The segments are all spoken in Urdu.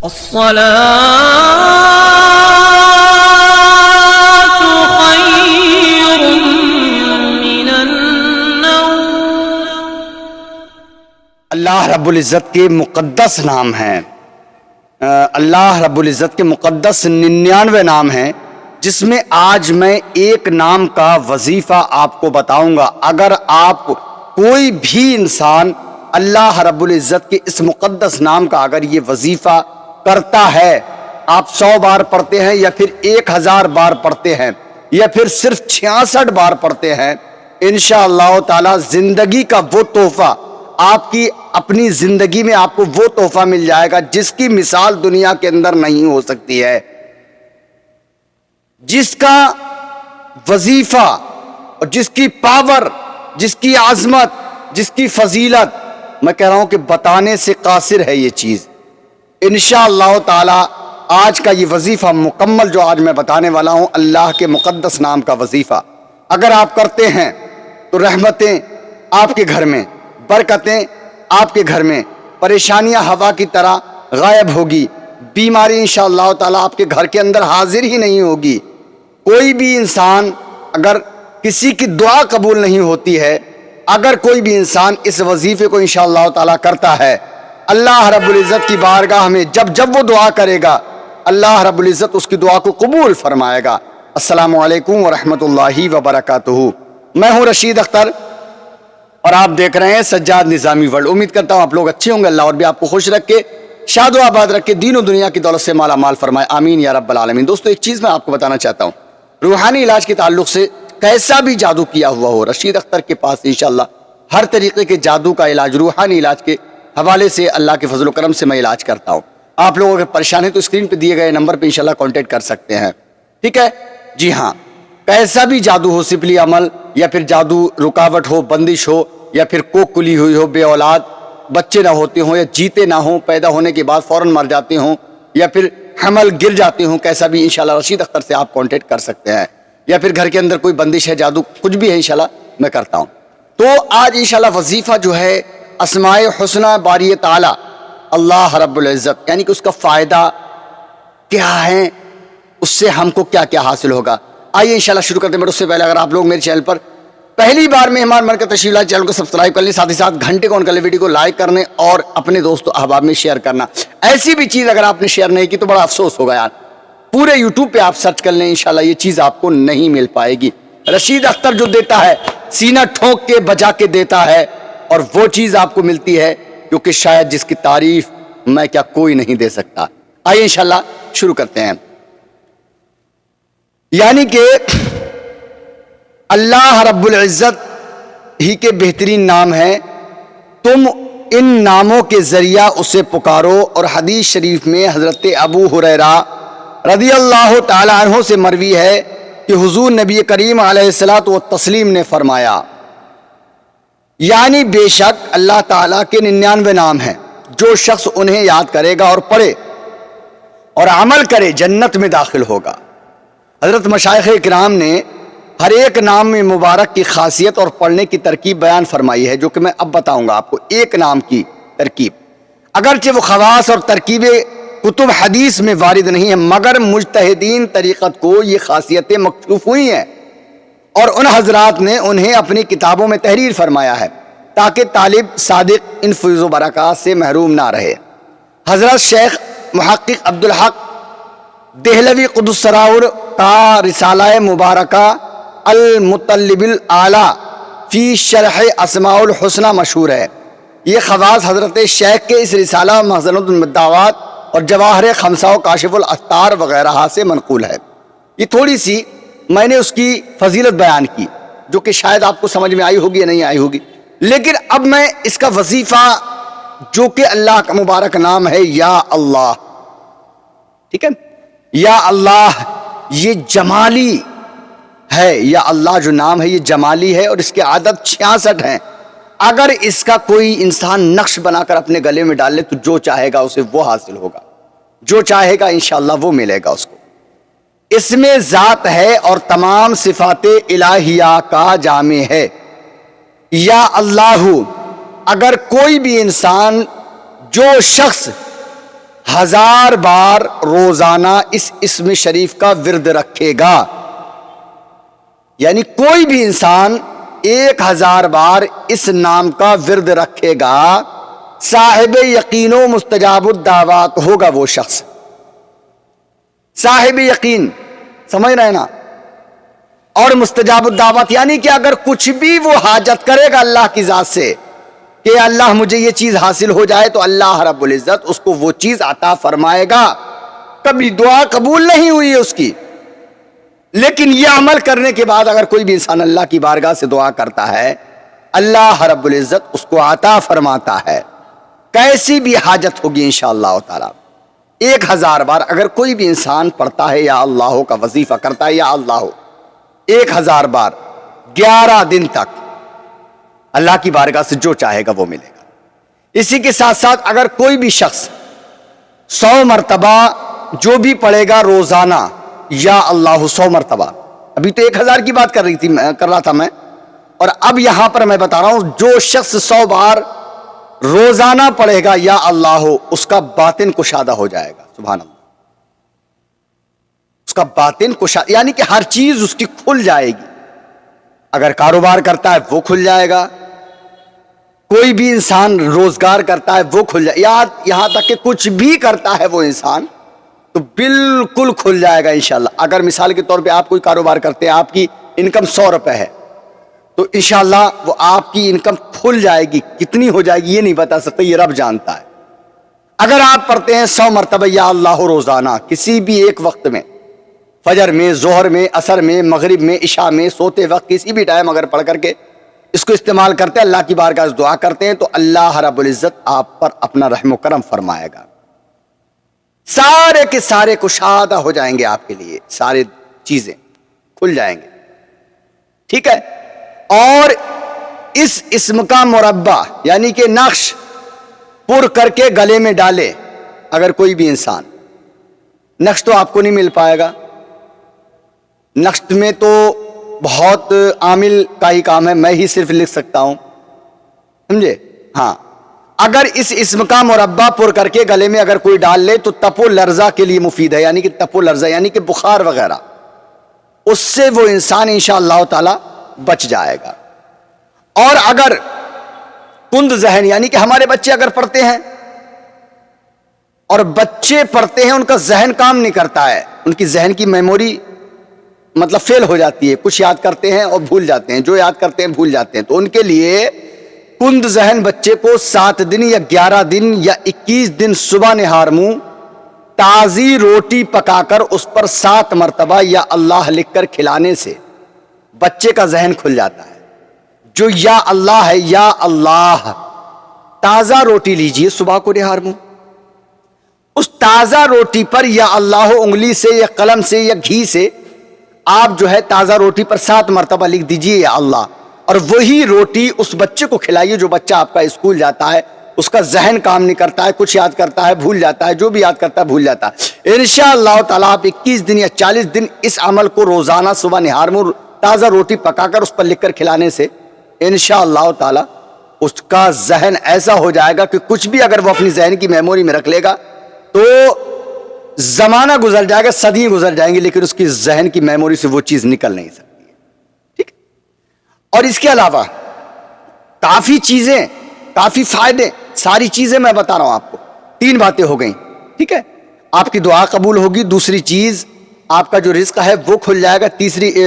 الصلاة خير من النوم۔ اللہ رب العزت کے مقدس نام ہیں، اللہ رب العزت کے مقدس 99 نام ہیں، جس میں آج میں ایک نام کا وظیفہ آپ کو بتاؤں گا۔ اگر آپ کوئی بھی انسان اللہ رب العزت کے اس مقدس نام کا اگر یہ وظیفہ کرتا ہے، آپ 100 بار پڑھتے ہیں یا پھر 1000 بار پڑھتے ہیں یا پھر صرف 66 بار پڑھتے ہیں، انشاءاللہ تعالی زندگی کا وہ تحفہ آپ کی اپنی زندگی میں آپ کو وہ تحفہ مل جائے گا جس کی مثال دنیا کے اندر نہیں ہو سکتی ہے، جس کا وظیفہ اور جس کی پاور، جس کی عظمت، جس کی فضیلت میں کہہ رہا ہوں کہ بتانے سے قاصر ہے یہ چیز۔ انشاءاللہ تعالی آج کا یہ وظیفہ مکمل جو آج میں بتانے والا ہوں، اللہ کے مقدس نام کا وظیفہ اگر آپ کرتے ہیں تو رحمتیں آپ کے گھر میں، برکتیں آپ کے گھر میں، پریشانیاں ہوا کی طرح غائب ہوگی، بیماری انشاءاللہ تعالی آپ کے گھر کے اندر حاضر ہی نہیں ہوگی۔ کوئی بھی انسان اگر کسی کی دعا قبول نہیں ہوتی ہے، اگر کوئی بھی انسان اس وظیفے کو انشاءاللہ تعالی کرتا ہے، اللہ رب العزت کی بارگاہ میں جب وہ دعا کرے گا، اللہ رب العزت اس کی دعا کو قبول فرمائے گا۔ السلام علیکم ورحمۃ اللہ وبرکاتہ۔ میں ہوں رشید اختر اور آپ دیکھ رہے ہیں سجاد نظامی ورلڈ۔ امید کرتا ہوں آپ لوگ اچھے ہوں گے، اللہ اور بھی آپ کو خوش رکھ کے، شاد و آباد رکھ کے، دین و دنیا کی دولت سے مالا مال فرمائے، آمین یا رب العالمین۔ دوستو ایک چیز میں آپ کو بتانا چاہتا ہوں، روحانی علاج کے تعلق سے کیسا بھی جادو کیا ہوا ہو، رشید اختر کے پاس انشاءاللہ ہر طریقے کے جادو کا علاج، روحانی علاج کے حوالے سے اللہ کے فضل و کرم سے میں علاج کرتا ہوں۔ آپ لوگوں کے پریشان ہیں تو اسکرین پہ دیے گئے نمبر پہ انشاءاللہ کانٹیکٹ کر سکتے ہیں، ٹھیک ہے جی ہاں۔ کیسا بھی جادو ہو، سپلی عمل یا پھر جادو رکاوٹ ہو، بندش ہو، یا پھر کوک کلی ہوئی ہو، بے اولاد بچے نہ ہوتے ہوں یا جیتے نہ ہوں، پیدا ہونے کے بعد فوراً مر جاتے ہوں، یا پھر حمل گر جاتے ہوں، کیسا بھی انشاءاللہ رشید اختر سے آپ کانٹیکٹ کر سکتے ہیں، یا پھر گھر کے اندر کوئی بندش ہے، جادو کچھ بھی ہے انشاءاللہ میں کرتا ہوں۔ تو آج انشاءاللہ وظیفہ جو ہے اسماء حسنہ باری تعالی اللہ رب العزت، یعنی کہ اس کا فائدہ کیا ہے، اس سے ہم کو کیا کیا حاصل ہوگا، آئیے انشاءاللہ شروع کرتے ہیں۔ بٹ اس سے پہلے اگر آپ لوگ میرے چینل پر پہلی بار مہمان بن کر تشریف لائے، چینل کو سبسکرائب کر لیں، ساتھ ہی ساتھ گھنٹے کو آن کر لیں، ویڈیو کو لائک کرنے اور اپنے دوستوں احباب میں شیئر کرنا۔ ایسی بھی چیز اگر آپ نے شیئر نہیں کی تو بڑا افسوس ہوگا یار، پورے یوٹیوب پہ آپ سرچ کر لیں، انشاءاللہ یہ چیز آپ کو نہیں مل پائے گی۔ رشید اختر جو دیتا ہے سینہ ٹھونک کے بجا کے دیتا ہے، اور وہ چیز آپ کو ملتی ہے کیونکہ شاید جس کی تعریف میں کیا کوئی نہیں دے سکتا۔ آئیے انشاءاللہ شروع کرتے ہیں۔ یعنی کہ اللہ رب العزت ہی کے بہترین نام ہیں، تم ان ناموں کے ذریعہ اسے پکارو۔ اور حدیث شریف میں حضرت ابو ہریرہ رضی اللہ تعالی عنہ سے مروی ہے کہ حضور نبی کریم علیہ الصلوۃ والتسلیم نے فرمایا، یعنی بے شک اللہ تعالیٰ کے 99 نام ہیں، جو شخص انہیں یاد کرے گا اور پڑھے اور عمل کرے جنت میں داخل ہوگا۔ حضرت مشائخ کرام نے ہر ایک نام میں مبارک کی خاصیت اور پڑھنے کی ترکیب بیان فرمائی ہے، جو کہ میں اب بتاؤں گا آپ کو۔ ایک نام کی ترکیب اگرچہ وہ خواص اور ترکیبیں کتب حدیث میں وارد نہیں ہیں، مگر مجتہدین طریقت کو یہ خاصیتیں مکشوف ہوئی ہیں اور ان حضرات نے انہیں اپنی کتابوں میں تحریر فرمایا ہے تاکہ طالب صادق ان فیض و برکات سے محروم نہ رہے۔ حضرت شیخ محقق عبدالحق دہلوی قدس سراور کا رسالہ مبارکہ المطلب الاعلیٰ فی شرح اسماء الحسنہ مشہور ہے۔ یہ خواص حضرت شیخ کے اس رسالہ مخزنۃ المدعوات اور جواہر خمسہ و کاشف الاستار وغیرہ سے منقول ہے۔ یہ تھوڑی سی میں نے اس کی فضیلت بیان کی جو کہ شاید آپ کو سمجھ میں آئی ہوگی یا نہیں آئی ہوگی، لیکن اب میں اس کا وظیفہ جو کہ اللہ کا مبارک نام ہے یا اللہ، ٹھیک ہے، یا اللہ یہ جمالی ہے، یا اللہ جو نام ہے یہ جمالی ہے اور اس کے عدد 66 ہیں۔ اگر اس کا کوئی انسان نقش بنا کر اپنے گلے میں ڈال لے تو جو چاہے گا اسے وہ حاصل ہوگا، جو چاہے گا انشاءاللہ وہ ملے گا اس کو۔ اس میں ذات ہے اور تمام صفات الہیہ کا جامع ہے۔ یا اللہ، اگر کوئی بھی انسان جو شخص 1000 بار روزانہ اس اسم شریف کا ورد رکھے گا، یعنی کوئی بھی انسان 1000 بار اس نام کا ورد رکھے گا، صاحب یقین و مستجاب الدعوات ہوگا وہ شخص۔ صاحب یقین سمجھ رہے نا، اور مستجاب الدعوات یعنی کہ اگر کچھ بھی وہ حاجت کرے گا اللہ کی ذات سے کہ اللہ مجھے یہ چیز حاصل ہو جائے، تو اللہ رب العزت اس کو وہ چیز عطا فرمائے گا۔ کبھی دعا قبول نہیں ہوئی ہے اس کی، لیکن یہ عمل کرنے کے بعد اگر کوئی بھی انسان اللہ کی بارگاہ سے دعا کرتا ہے، اللہ رب العزت اس کو عطا فرماتا ہے، کیسی بھی حاجت ہوگی انشاءاللہ تعالی۔ 1000 بار اگر کوئی بھی انسان پڑھتا ہے یا اللہ کا وظیفہ کرتا ہے یا اللہ 1000 بار 11 دن تک، اللہ کی بارگاہ سے جو چاہے گا وہ ملے گا۔ اسی کے ساتھ ساتھ اگر کوئی بھی شخص 100 مرتبہ جو بھی پڑھے گا روزانہ یا اللہ 100 مرتبہ، ابھی تو 1000 کی بات کر رہا تھا میں، اور اب یہاں پر میں بتا رہا ہوں جو شخص 100 بار روزانہ پڑھے گا یا اللہ، اس کا باطن کشادہ ہو جائے گا۔ سبحان اللہ، اس کا باطن کشادہ یعنی کہ ہر چیز اس کی کھل جائے گی۔ اگر کاروبار کرتا ہے وہ کھل جائے گا، کوئی بھی انسان روزگار کرتا ہے وہ کھل جائے گا، یہاں تک کہ کچھ بھی کرتا ہے وہ انسان تو بالکل کھل جائے گا انشاءاللہ۔ اگر مثال کے طور پہ آپ کوئی کاروبار کرتے ہیں، آپ کی انکم 100 روپے ہے، تو انشاءاللہ وہ آپ کی انکم کھل جائے گی۔ کتنی ہو جائے گی یہ نہیں بتا سکتے، یہ رب جانتا ہے۔ اگر آپ پڑھتے ہیں 100 مرتبہ یا اللہ روزانہ کسی بھی ایک وقت میں، فجر میں، ظہر میں، عصر میں، مغرب میں، عشاء میں، سوتے وقت کسی بھی ٹائم اگر پڑھ کر کے اس کو استعمال کرتے ہیں، اللہ کی بارگاہ سے دعا کرتے ہیں، تو اللہ رب العزت آپ پر اپنا رحم و کرم فرمائے گا۔ سارے کے سارے کشادہ ہو جائیں گے آپ کے لیے، سارے چیزیں کھل جائیں گے، ٹھیک ہے۔ اور اس اسم کا مربع یعنی کہ نقش پر کر کے گلے میں ڈالے اگر کوئی بھی انسان، نقش تو آپ کو نہیں مل پائے گا، نقش میں تو بہت عامل کا ہی کام ہے، میں ہی صرف لکھ سکتا ہوں، سمجھے؟ ہاں، اگر اس اسم کا مربع پر کر کے گلے میں اگر کوئی ڈال لے تو تپ و لرزہ کے لیے مفید ہے، یعنی کہ تپ و لرزہ یعنی کہ بخار وغیرہ، اس سے وہ انسان انشاءاللہ تعالی بچ جائے گا۔ اور اگر کند ذہن یعنی کہ ہمارے بچے اگر پڑھتے ہیں اور بچے پڑھتے ہیں ان کا ذہن کام نہیں کرتا ہے، ان کی ذہن کی میموری مطلب فیل ہو جاتی ہے، کچھ یاد کرتے ہیں اور بھول جاتے ہیں، جو یاد کرتے ہیں بھول جاتے ہیں، تو ان کے لیے کند ذہن بچے کو 7 دن یا 11 دن یا 21 دن صبح نہار منہ تازی روٹی پکا کر اس پر 7 مرتبہ یا اللہ لکھ کر کھلانے سے بچے کا ذہن کھل جاتا ہے۔ جو یا اللہ ہے، یا اللہ، تازہ روٹی لیجئے صبح کو نہار منہ، اس تازہ روٹی پر یا اللہ انگلی سے یا قلم سے یا گھی سے آپ جو ہے تازہ روٹی پر 7 مرتبہ لکھ دیجئے یا اللہ، اور وہی روٹی اس بچے کو کھلائیے جو بچہ آپ کا اسکول جاتا ہے، اس کا ذہن کام نہیں کرتا ہے، کچھ یاد کرتا ہے بھول جاتا ہے، جو بھی یاد کرتا ہے بھول جاتا ہے۔ انشاءاللہ تعالیٰ آپ 21 دن یا 40 دن اس عمل کو روزانہ صبح نہار منہ تازہ روٹی پکا کر اس پر لکھ کر کھلانے سے انشاءاللہ تعالیٰ اس کا ذہن ایسا ہو جائے گا کہ کچھ بھی اگر وہ اپنی ذہن کی میموری میں رکھ لے گا تو زمانہ گزر جائے گا، صدیاں گزر جائیں گی، لیکن اس کی ذہن کی میموری سے وہ چیز نکل نہیں سکتی ہے، ٹھیک۔ اور اس کے علاوہ کافی چیزیں، کافی فائدے، ساری چیزیں میں بتا رہا ہوں آپ کو۔ 3 باتیں ہو گئیں، ٹھیک ہے۔ آپ کی دعا قبول ہوگی، دوسری چیز آپ کا جو رزق ہے وہ کھل جائے گا،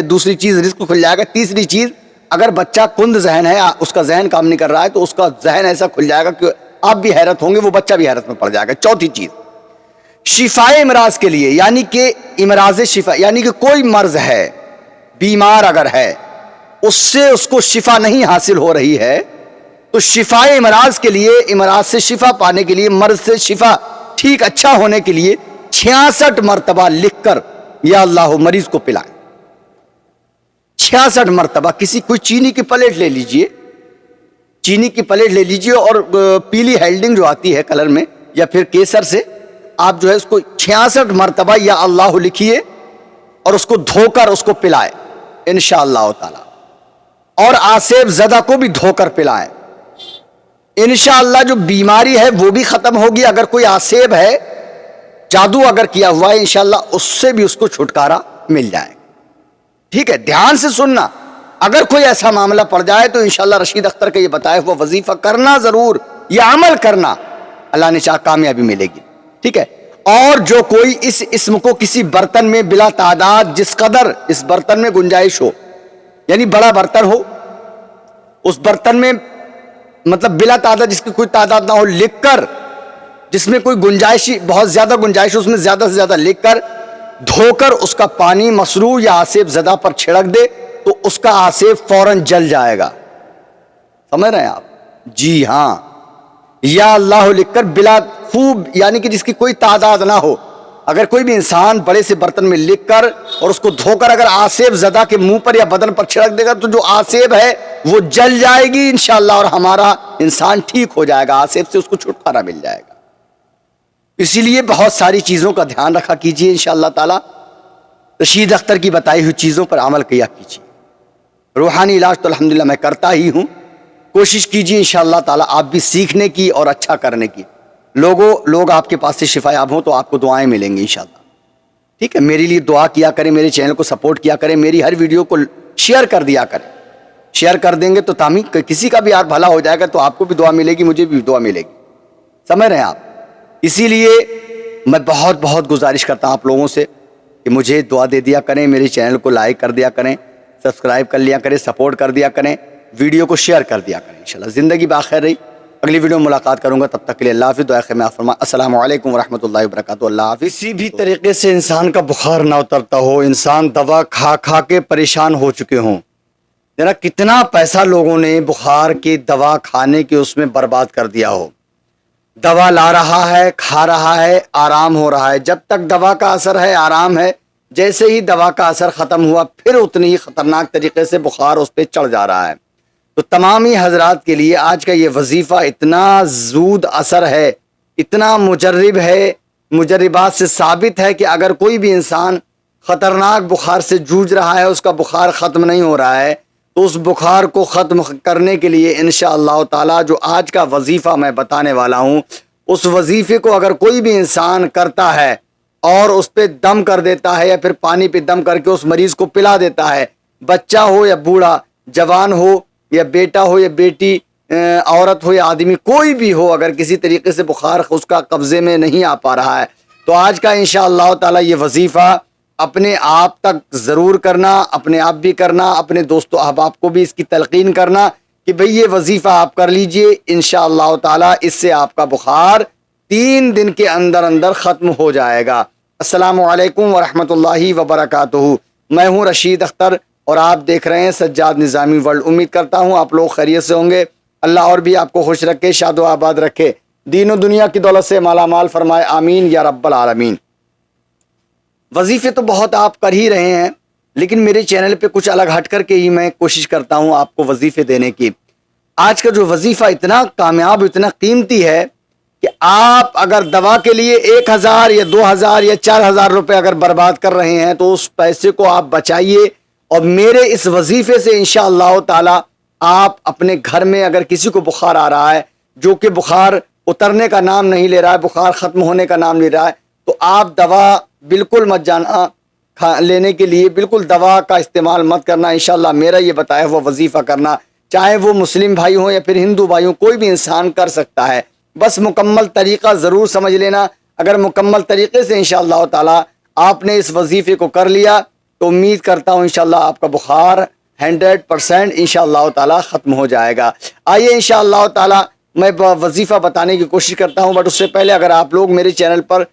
دوسری چیز رزق کھل جائے گا، تیسری چیز اگر بچہ کند ذہن ہے، اس کا ذہن کام نہیں کر رہا ہے تو اس کا ذہن ایسا کھل جائے گا کہ آپ بھی حیرت ہوں گے، وہ بچہ بھی حیرت میں پڑ جائے گا۔ چوتھی چیز شفائے امراض کے لیے، یعنی کہ امراض شفا، یعنی کہ کوئی مرض ہے، بیمار اگر ہے، اس سے اس کو شفا نہیں حاصل ہو رہی ہے، تو شفائے امراض کے لیے، امراض سے شفا پانے کے لیے، مرض سے شفا ٹھیک اچھا ہونے کے لیے 66 مرتبہ لکھ کر یا اللہ مریض کو پلائیں۔ 66 مرتبہ کوئی چینی کی پلیٹ لے لیجئے، چینی کی پلیٹ لے لیجئے اور پیلی ہیلڈنگ جو آتی ہے کلر میں، یا پھر کیسر سے آپ جو ہے اس کو 66 مرتبہ یا اللہ لکھیے اور اس کو دھو کر اس کو پلائے انشاءاللہ تعالی، اور آسیب زدہ کو بھی دھو کر پلائیں انشاءاللہ۔ جو بیماری ہے وہ بھی ختم ہوگی، اگر کوئی آسیب ہے جادو اگر کیا ہوا ہے انشاءاللہ اس سے بھی اس کو چھٹکارا مل جائے گا. ٹھیک ہے, دھیان سے سننا. اگر کوئی ایسا معاملہ پڑ جائے تو انشاءاللہ رشید اختر کا یہ بتایا ہوا وظیفہ کرنا ضرور, یہ عمل کرنا, اللہ نے چاہا کامیابی ملے گی. ٹھیک ہے. اور جو کوئی اس اسم کو کسی برتن میں بلا تعداد, جس قدر اس برتن میں گنجائش ہو, یعنی بڑا برتن ہو, اس برتن میں مطلب بلا تعداد, جس کی کوئی تعداد نہ ہو, لکھ کر, جس میں کوئی گنجائش, بہت زیادہ گنجائش ہو, اس میں زیادہ سے زیادہ لکھ کر دھو کر اس کا پانی مسروع یا آسیب زدہ پر چھڑک دے تو اس کا آسیب فوراً جل جائے گا. سمجھ رہے ہیں آپ؟ جی ہاں, یا اللہ لکھ کر بلا خوب, یعنی کہ جس کی کوئی تعداد نہ ہو, اگر کوئی بھی انسان بڑے سے برتن میں لکھ کر اور اس کو دھو کر اگر آسیب زدہ کے منہ پر یا بدن پر چھڑک دے گا تو جو آسیب ہے وہ جل جائے گی انشاءاللہ, اور ہمارا انسان ٹھیک ہو جائے گا, آسیب سے اس کو چھٹکارا مل جائے گا. اسی لیے بہت ساری چیزوں کا دھیان رکھا کیجئے انشاءاللہ تعالی. رشید اختر کی بتائی ہوئی چیزوں پر عمل کیا کیجئے. روحانی علاج تو الحمدللہ میں کرتا ہی ہوں, کوشش کیجئے انشاءاللہ تعالی آپ بھی سیکھنے کی اور اچھا کرنے کی. لوگ آپ کے پاس سے شفا یاب ہوں تو آپ کو دعائیں ملیں گی انشاءاللہ. ٹھیک ہے, میرے لیے دعا کیا کریں, میرے چینل کو سپورٹ کیا کریں, میری ہر ویڈیو کو شیئر کر دیا کریں. شیئر کر دیں گے تو تعمیر کسی کا بھی آگ بھلا ہو جائے گا, تو آپ کو بھی دعا ملے گی, مجھے بھی دعا ملے گی. سمجھ رہے ہیں آپ؟ اسی لیے میں بہت بہت گزارش کرتا ہوں آپ لوگوں سے کہ مجھے دعا دے دیا کریں, میرے چینل کو لائک کر دیا کریں, سبسکرائب کر لیا کریں, سپورٹ کر دیا کریں, ویڈیو کو شیئر کر دیا کریں. انشاءاللہ زندگی باخیر رہی. اگلی ویڈیو میں ملاقات کروں گا, تب تک کے لیے اللہ حافظ. دعا خیر میں فرما السلام علیکم ورحمۃ اللہ وبرکاتہ. اللہ حافظ. کسی بھی طریقے سے انسان کا بخار نہ اترتا ہو, انسان دوا کھا کھا کے پریشان ہو چکے ہوں. ذرا کتنا پیسہ لوگوں نے بخار کی دوا کھانے کے اس میں برباد کر دیا ہو. دوا لا رہا ہے, کھا رہا ہے, آرام ہو رہا ہے. جب تک دوا کا اثر ہے, آرام ہے, جیسے ہی دوا کا اثر ختم ہوا پھر اتنی ہی خطرناک طریقے سے بخار اس پہ چڑھ جا رہا ہے. تو تمامی حضرات کے لیے آج کا یہ وظیفہ اتنا زود اثر ہے, اتنا مجرب ہے, مجربات سے ثابت ہے کہ اگر کوئی بھی انسان خطرناک بخار سے جوجھ رہا ہے, اس کا بخار ختم نہیں ہو رہا ہے, تو اس بخار کو ختم کرنے کے لیے انشاءاللہ تعالی جو آج کا وظیفہ میں بتانے والا ہوں, اس وظیفے کو اگر کوئی بھی انسان کرتا ہے اور اس پہ دم کر دیتا ہے, یا پھر پانی پہ دم کر کے اس مریض کو پلا دیتا ہے, بچہ ہو یا بوڑھا, جوان ہو یا بیٹا ہو یا بیٹی, عورت ہو یا آدمی, کوئی بھی ہو, اگر کسی طریقے سے بخار اس کا قبضے میں نہیں آ پا رہا ہے, تو آج کا انشاءاللہ تعالی یہ وظیفہ اپنے آپ تک ضرور کرنا, اپنے آپ بھی کرنا, اپنے دوست و احباب کو بھی اس کی تلقین کرنا کہ بھئی یہ وظیفہ آپ کر لیجئے, انشاءاللہ تعالی اس سے آپ کا بخار 3 دن کے اندر اندر ختم ہو جائے گا. السلام علیکم ورحمۃ اللہ وبرکاتہ. میں ہوں رشید اختر اور آپ دیکھ رہے ہیں سجاد نظامی ورلڈ. امید کرتا ہوں آپ لوگ خیریت سے ہوں گے. اللہ اور بھی آپ کو خوش رکھے, شاد و آباد رکھے, دین و دنیا کی دولت سے مالا مال فرمائے, آمین یا رب العالمین. وظیفے تو بہت آپ کر ہی رہے ہیں, لیکن میرے چینل پہ کچھ الگ ہٹ کر کے ہی میں کوشش کرتا ہوں آپ کو وظیفے دینے کی. آج کا جو وظیفہ اتنا کامیاب, اتنا قیمتی ہے کہ آپ اگر دوا کے لیے 1000 یا 2000 یا 4000 روپے اگر برباد کر رہے ہیں, تو اس پیسے کو آپ بچائیے, اور میرے اس وظیفے سے انشاءاللہ تعالی آپ اپنے گھر میں اگر کسی کو بخار آ رہا ہے, جو کہ بخار اترنے کا نام نہیں لے رہا ہے, بخار ختم ہونے کا نام لے رہا ہے, تو آپ دوا بالکل مت جانا لینے کے لیے, بالکل دوا کا استعمال مت کرنا. انشاءاللہ میرا یہ بتایا ہوا وظیفہ کرنا, چاہے وہ مسلم بھائی ہوں یا پھر ہندو بھائی ہوں, کوئی بھی انسان کر سکتا ہے. بس مکمل طریقہ ضرور سمجھ لینا. اگر مکمل طریقے سے انشاءاللہ تعالی آپ نے اس وظیفے کو کر لیا تو امید کرتا ہوں انشاءاللہ آپ کا بخار 100% انشاءاللہ تعالی ختم ہو جائے گا. آئیے انشاءاللہ تعالی میں وظیفہ بتانے کی کوشش کرتا ہوں, بٹ اس سے پہلے اگر آپ لوگ میرے چینل پر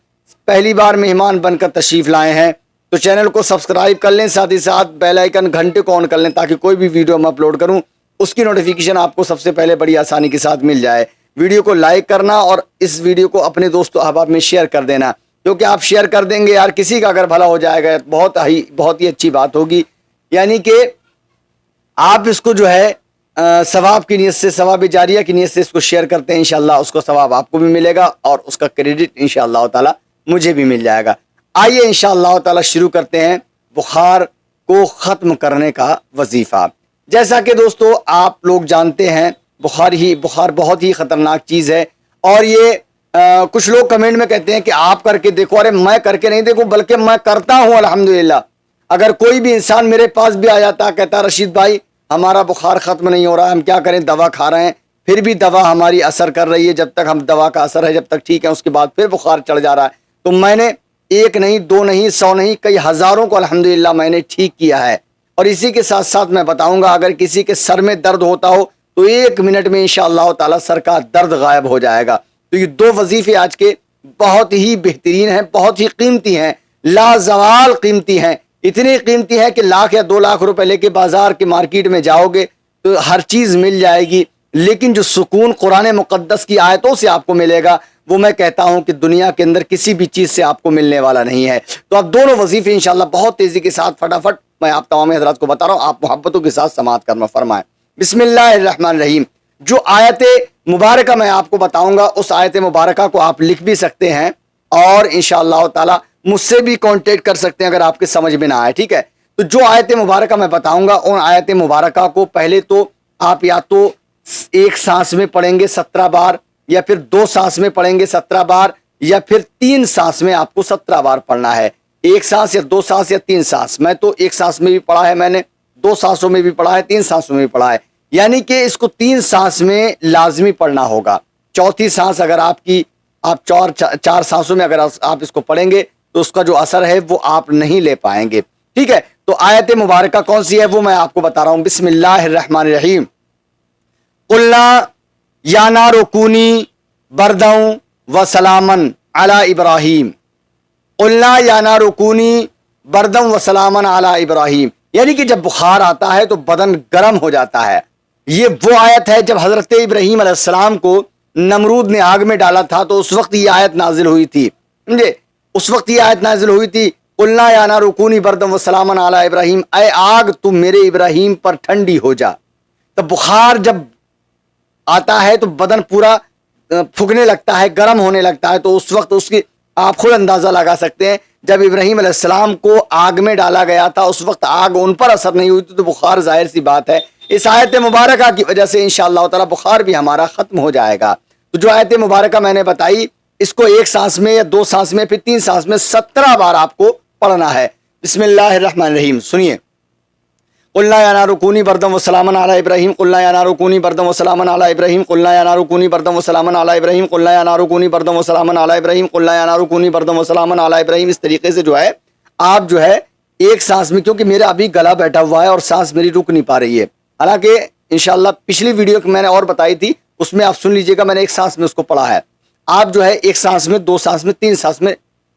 پہلی بار مہمان بن کر تشریف لائے ہیں تو چینل کو سبسکرائب کر لیں, ساتھ ہی ساتھ بیل آئیکن گھنٹے کو آن کر لیں, تاکہ کوئی بھی ویڈیو میں اپلوڈ کروں اس کی نوٹیفیکیشن آپ کو سب سے پہلے بڑی آسانی کے ساتھ مل جائے. ویڈیو کو لائک کرنا اور اس ویڈیو کو اپنے دوست و احباب میں شیئر کر دینا, کیونکہ آپ شیئر کر دیں گے یار, کسی کا اگر بھلا ہو جائے گا بہت ہی اچھی بات ہوگی. یعنی کہ آپ اس کو جو ہے ثواب کی نیت سے, ثواب جاریہ کی نیت سے اس کو شیئر کرتے ہیں, انشاءاللہ اس کو ثواب آپ کو بھی ملے گا اور اس کا کریڈٹ انشاءاللہ تعالی مجھے بھی مل جائے گا. آئیے انشاءاللہ تعالی شروع کرتے ہیں بخار کو ختم کرنے کا وظیفہ. جیسا کہ دوستو آپ لوگ جانتے ہیں بخار بہت ہی خطرناک چیز ہے, اور یہ کچھ لوگ کمنٹ میں کہتے ہیں کہ آپ کر کے دیکھو. ارے میں کر کے نہیں دیکھوں بلکہ میں کرتا ہوں الحمدللہ. اگر کوئی بھی انسان میرے پاس بھی آ جاتا کہتا رشید بھائی ہمارا بخار ختم نہیں ہو رہا ہے, ہم کیا کریں, دوا کھا رہے ہیں پھر بھی دوا ہماری اثر کر رہی ہے, جب تک ہم دوا کا اثر ہے جب تک ٹھیک ہے اس کے بعد پھر بخار چڑھ جا رہا ہے. تو میں نے ایک نہیں, دو نہیں, 100 نہیں, کئی ہزاروں کو الحمدللہ میں نے ٹھیک کیا ہے. اور اسی کے ساتھ ساتھ میں بتاؤں گا اگر کسی کے سر میں درد ہوتا ہو تو 1 منٹ میں انشاءاللہ تعالی سر کا درد غائب ہو جائے گا. تو یہ 2 وظیفے آج کے بہت ہی بہترین ہیں, بہت ہی قیمتی ہیں, لازوال قیمتی ہیں. اتنی قیمتی ہے کہ 1 لاکھ یا 2 لاکھ روپے لے کے بازار کے مارکیٹ میں جاؤ گے تو ہر چیز مل جائے گی, لیکن جو سکون قرآن مقدس کی آیتوں سے آپ کو ملے گا وہ میں کہتا ہوں کہ دنیا کے اندر کسی بھی چیز سے آپ کو ملنے والا نہیں ہے. تو آپ دونوں وظیفے انشاءاللہ بہت تیزی کے ساتھ فٹافٹ میں آپ تمام حضرات کو بتا رہا ہوں, آپ محبتوں کے ساتھ سماعت کرنا فرمائیں. بسم اللہ الرحمن الرحیم. جو آیت مبارکہ میں آپ کو بتاؤں گا اس آیت مبارکہ کو آپ لکھ بھی سکتے ہیں اور انشاءاللہ تعالی مجھ سے بھی کانٹیکٹ کر سکتے ہیں اگر آپ کے سمجھ میں نہ آئے, ٹھیک ہے. تو جو آیت مبارکہ میں بتاؤں گا ان آیت مبارکہ کو پہلے تو آپ یا تو 1 سانس میں پڑھیں گے 17 بار, یا پھر 2 سانس میں پڑھیں گے 17 بار, یا پھر 3 سانس میں آپ کو 17 بار پڑھنا ہے. 1 سانس یا 2 سانس یا 3 سانس. میں تو 1 سانس میں بھی پڑھا ہے, میں نے 2 سانسوں میں بھی پڑھا ہے, 3 سانسوں میں بھی پڑھا ہے, یعنی کہ اس کو 3 سانس میں لازمی پڑھنا ہوگا. چوتھی سانس اگر آپ 4 سانسوں میں اگر آپ اس کو پڑھیں گے تو اس کا جو اثر ہے وہ آپ نہیں لے پائیں گے, ٹھیک ہے. تو آیت مبارکہ کون سی ہے وہ میں آپ کو بتا رہا ہوں. بسم اللہ الرحمن الرحیم. قلنا یا نار کونی برداً و سلامن علی ابراہیم. قلنا یا نار کونی برداً و سلامن علی ابراہیم, یعنی کہ جب بخار آتا ہے تو بدن گرم ہو جاتا ہے. یہ وہ آیت ہے جب حضرت ابراہیم علیہ السلام کو نمرود نے آگ میں ڈالا تھا تو اس وقت یہ آیت نازل ہوئی تھی, سمجھے, اس وقت یہ آیت نازل ہوئی تھی. قلنا یا نار کونی برداً و سلامن علی ابراہیم, اے آگ تم میرے ابراہیم پر ٹھنڈی ہو جا. تو بخار جب آتا ہے تو بدن پورا پھکنے لگتا ہے, گرم ہونے لگتا ہے, تو اس وقت اس کی آپ خود اندازہ لگا سکتے ہیں. جب ابراہیم علیہ السلام کو آگ میں ڈالا گیا تھا اس وقت آگ ان پر اثر نہیں ہوئی تھی, تو بخار ظاہر سی بات ہے اس آیت مبارکہ کی وجہ سے انشاءاللہ تعالی بخار بھی ہمارا ختم ہو جائے گا. تو جو آیت مبارکہ میں نے بتائی اس کو 1 سانس میں یا 2 سانس میں پھر 3 سانس میں 17 بار آپ کو پڑھنا ہے. بسم اللہ الرحمن الرحیم. سنیے. قلنا یا نار کونی برداً و سلامن علی ابراہیم. قلنا یا نار کونی برداً و سلامن علی ابراہیم. قلنا یا نار کونی برداً و سلامن علی ابراہیم. قلنا یا نار کونی برداً و سلامن علی ابراہیم. قلنا یا نار کونی برداً و سلامن علی ابراہیم. اس طریقے سے جو ہے آپ جو ہے 1 سانس میں, کیونکہ میرا ابھی گلا بیٹھا ہوا ہے اور سانس میری رک نہیں پا رہی ہے, حالانکہ انشاءاللہ پچھلی ویڈیو میں نے اور بتائی تھی اس میں آپ سن لیجئے گا, میں نے 1 سانس میں اس کو پڑھا ہے. آپ جو ہے 1 سانس میں 2 سانس میں 3 سانس میں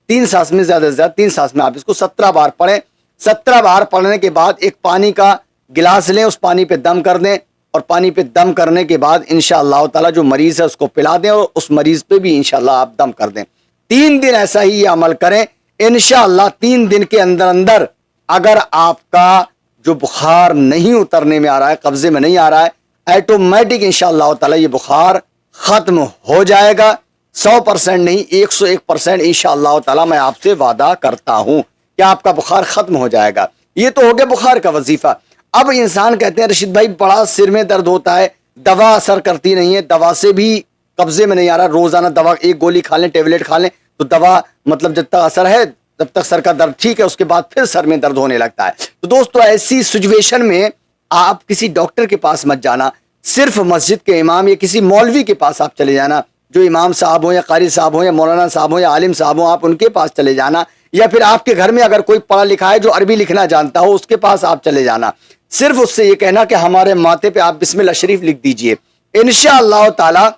3 سانس میں زیادہ سے زیادہ 3 سانس میں آپ اس کو 17 بار پڑھیں. 17 بار پڑھنے کے بعد ایک پانی کا گلاس لیں, اس پانی پہ دم کر دیں, اور پانی پہ دم کرنے کے بعد انشاءاللہ تعالی جو مریض ہے اس کو پلا دیں, اور اس مریض پہ بھی انشاءاللہ آپ دم کر دیں. 3 دن ایسا ہی یہ عمل کریں. انشاءاللہ 3 دن کے اندر اندر اگر آپ کا جو بخار نہیں اترنے میں آ رہا ہے, قبضے میں نہیں آ رہا ہے, ایٹومیٹک انشاءاللہ تعالی یہ بخار ختم ہو جائے گا. 100% نہیں 101% انشاءاللہ تعالی میں آپ سے وعدہ کرتا ہوں کہ آپ کا بخار ختم ہو جائے گا. یہ تو ہو گیا بخار کا وظیفہ. اب انسان کہتے ہیں رشید بھائی بڑا سر میں درد ہوتا ہے, دوا اثر کرتی نہیں ہے, دوا سے بھی قبضے میں نہیں آ رہا, روزانہ دوا 1 گولی کھا لیں, ٹیبلٹ کھا لیں تو دوا مطلب جب تک اثر ہے جب تک سر کا درد ٹھیک ہے اس کے بعد پھر سر میں درد ہونے لگتا ہے. تو دوستو ایسی سچویشن میں آپ کسی ڈاکٹر کے پاس مت جانا, صرف مسجد کے امام یا کسی مولوی کے پاس آپ چلے جانا, جو امام صاحب ہوں یا قاری صاحب ہوں یا مولانا صاحب ہوں یا عالم صاحب ہوں, آپ ان کے پاس چلے جانا, یا پھر آپ کے گھر میں اگر کوئی پڑھا لکھا ہے جو عربی لکھنا جانتا ہو اس کے پاس آپ چلے جانا. صرف اس سے یہ کہنا کہ ہمارے ماتھے پہ آپ بسم اللہ شریف لکھ دیجئے. انشاءاللہ تعالی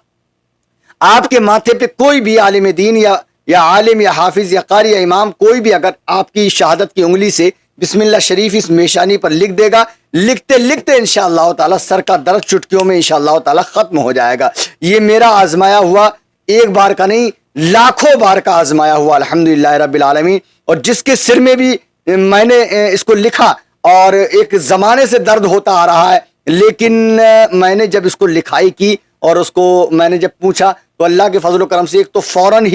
آپ کے ماتھے پہ کوئی بھی عالم دین یا عالم یا حافظ یا قاری یا امام کوئی بھی اگر آپ کی شہادت کی انگلی سے بسم اللہ شریف اس میشانی پر لکھ دے گا, لکھتے لکھتے انشاءاللہ تعالی سر کا درد چٹکیوں میں انشاءاللہ تعالی ختم ہو جائے گا. یہ میرا آزمایا ہوا 1 بار کا نہیں لاکھوں بار کا آزمایا ہوا الحمدللہ رب العالمین. اور جس کے سر میں بھی میں نے اس کو لکھا اور ایک زمانے سے درد ہوتا آ رہا ہے, لیکن میں نے جب اس کو لکھائی کی اور اس کو میں نے جب پوچھا تو اللہ کے فضل و کرم سے ایک تو فوراً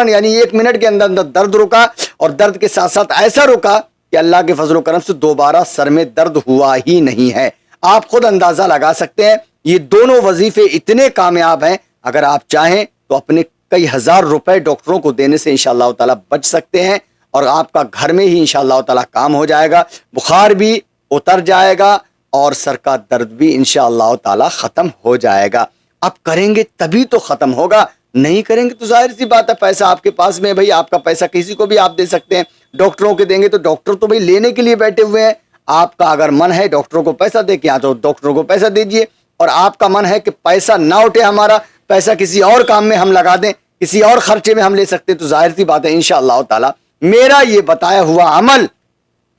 یعنی 1 منٹ کے اندر درد رکا, اور درد کے ساتھ ساتھ ایسا رکا کہ اللہ کے فضل و کرم سے دوبارہ سر میں درد ہوا ہی نہیں ہے. آپ خود اندازہ لگا سکتے ہیں یہ دونوں وظیفے اتنے کامیاب ہیں, اگر آپ چاہیں تو اپنے کئی ہزار روپے ڈاکٹروں کو دینے سے انشاءاللہ تعالیٰ بچ سکتے ہیں، اور آپ کا گھر میں ہی انشاءاللہ تعالیٰ کام ہو جائے گا، بخار بھی اتر جائے گا اور سر کا درد بھی انشاءاللہ تعالیٰ ختم ہو جائے گا۔ آپ کریں گے تبھی تو ختم ہوگا، نہیں کریں گے تو ظاہر سی بات ہے پیسہ آپ کے پاس میں، بھائی آپ کا پیسہ کسی کو بھی آپ دے سکتے ہیں، ڈاکٹروں کے دیں گے تو ڈاکٹر تو بھائی لینے کے لیے بیٹھے ہوئے ہیں، آپ کا اگر من ہے ڈاکٹروں کو پیسہ دے کے تو ڈاکٹروں کو پیسہ دیجئے، اور آپ کا من ہے کہ پیسہ نہ اٹھے ہمارا، پیسہ کسی اور کام میں ہم لگا دیں، کسی اور خرچے میں ہم لے سکتے، تو ظاہر سی بات ہے انشاءاللہ تعالی میرا یہ بتایا ہوا عمل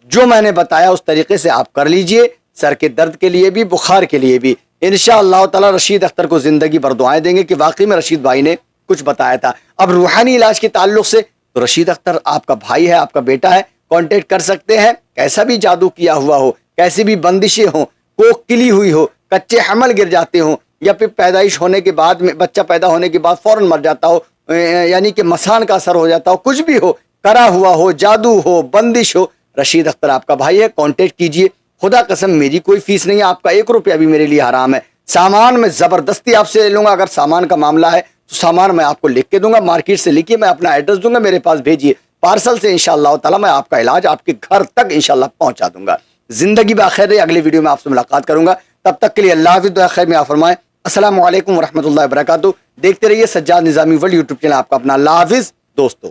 جو میں نے بتایا اس طریقے سے آپ کر لیجئے، سر کے درد کے لیے بھی، بخار کے لیے بھی، انشاءاللہ تعالی رشید اختر کو زندگی بھر دعائیں دیں گے کہ واقعی میں رشید بھائی نے کچھ بتایا تھا۔ اب روحانی علاج کے تعلق سے تو رشید اختر آپ کا بھائی ہے، آپ کا بیٹا ہے، کانٹیکٹ کر سکتے ہیں، کیسا بھی جادو کیا ہوا ہو، کیسی بھی بندشیں ہوں، کوک کلی ہوئی ہو، کچے حمل گر جاتے ہوں، یا پھر پیدائش ہونے کے بعد میں بچہ پیدا ہونے کے بعد فوراً مر جاتا ہو، یعنی کہ مسان کا اثر ہو جاتا ہو، کچھ بھی ہو، کرا ہوا ہو، جادو ہو، بندش ہو، رشید اختر آپ کا بھائی ہے، کانٹیکٹ کیجئے۔ خدا قسم میری کوئی فیس نہیں ہے، آپ کا 1 روپیہ بھی میرے لیے حرام ہے، سامان میں زبردستی آپ سے لے لوں گا، اگر سامان کا معاملہ ہے تو سامان میں آپ کو لکھ کے دوں گا، مارکیٹ سے لکھیے، میں اپنا ایڈریس دوں گا، میرے پاس بھیجیے، پارسل سے انشاءاللہ تعالی میں آپ کا علاج آپ کے گھر تک انشاءاللہ پہنچا دوں گا۔ زندگی بخیر رہے، اگلی ویڈیو میں آپ سے ملاقات کروں گا، تب تک کے لیے اللہ حافظ، دعا خیر میں فرمائیں۔ السلام علیکم ورحمۃ اللہ وبرکاتہ۔ دیکھتے رہیے سجاد نظامی ورلڈ یوٹیوب چینل، آپ کا اپنا، اللہ حافظ دوستو۔